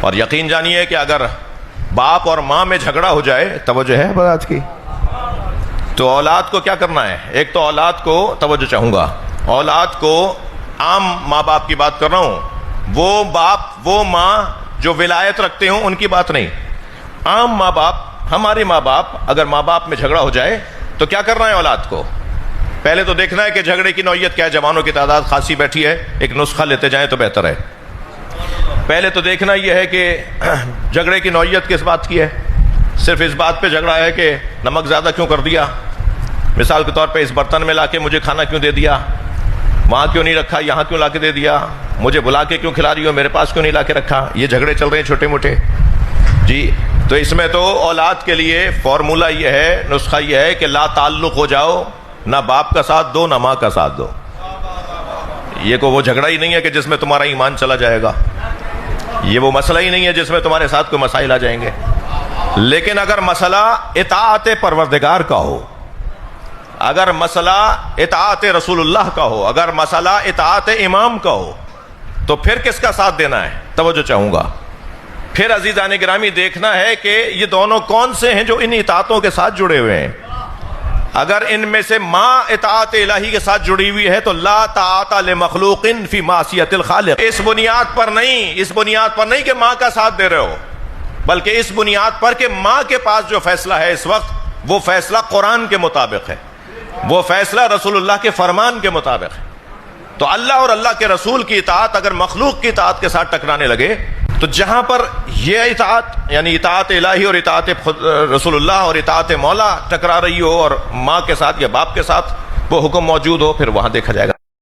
اور یقین جانیے کہ اگر باپ اور ماں میں جھگڑا ہو جائے، توجہ ہے بات کی، تو اولاد کو کیا کرنا ہے؟ ایک تو اولاد کو، توجہ چاہوں گا، اولاد کو، عام ماں باپ کی بات کر رہا ہوں، وہ باپ وہ ماں جو ولایت رکھتے ہوں ان کی بات نہیں، عام ماں باپ، ہمارے ماں باپ، اگر ماں باپ میں جھگڑا ہو جائے تو کیا کرنا ہے اولاد کو؟ پہلے تو دیکھنا ہے کہ جھگڑے کی نوعیت کیا ہے، جوانوں کی تعداد خاصی بیٹھی ہے، ایک نسخہ لیتے جائیں تو بہتر ہے۔ پہلے تو دیکھنا یہ ہے کہ جھگڑے کی نوعیت کس بات کی ہے۔ صرف اس بات پہ جھگڑا ہے کہ نمک زیادہ کیوں کر دیا، مثال کے طور پہ اس برتن میں لا کے مجھے کھانا کیوں دے دیا، وہاں کیوں نہیں رکھا، یہاں کیوں لا کے دے دیا، مجھے بلا کے کیوں کھلا رہی ہو، میرے پاس کیوں نہیں لا کے رکھا، یہ جھگڑے چل رہے ہیں چھوٹے موٹے جی۔ تو اس میں تو اولاد کے لیے فارمولہ یہ ہے، نسخہ یہ ہے کہ لا تعلق ہو جاؤ، نہ باپ کا ساتھ دو نہ ماں کا ساتھ دو۔ یہ وہ جھگڑا ہی نہیں ہے کہ جس میں تمہارا ایمان چلا جائے گا، یہ وہ مسئلہ ہی نہیں ہے جس میں تمہارے ساتھ کوئی مسائل آ جائیں گے۔ لیکن اگر مسئلہ اطاعت پروردگار کا ہو، اگر مسئلہ اطاعت رسول اللہ کا ہو، اگر مسئلہ اطاعت امام کا ہو، تو پھر کس کا ساتھ دینا ہے؟ توجہ چاہوں گا، پھر عزیزان گرامی دیکھنا ہے کہ یہ دونوں کون سے ہیں جو ان اطاعتوں کے ساتھ جڑے ہوئے ہیں۔ اگر ان میں سے ماں اطاعت الہی کے ساتھ جڑی ہوئی ہے تو لا طاعت لمخلوق فی معصیت الخالق، اس بنیاد پر نہیں کہ ماں کا ساتھ دے رہے ہو، بلکہ اس بنیاد پر کہ ماں کے پاس جو فیصلہ ہے اس وقت، وہ فیصلہ قرآن کے مطابق ہے، وہ فیصلہ رسول اللہ کے فرمان کے مطابق ہے۔ تو اللہ اور اللہ کے رسول کی اطاعت اگر مخلوق کی اطاعت کے ساتھ ٹکرانے لگے، تو جہاں پر یہ اطاعت یعنی اطاعت الہی اور اطاعت رسول اللہ اور اطاعت مولا ٹکرا رہی ہو اور ماں کے ساتھ یا باپ کے ساتھ وہ حکم موجود ہو، پھر وہاں دیکھا جائے گا۔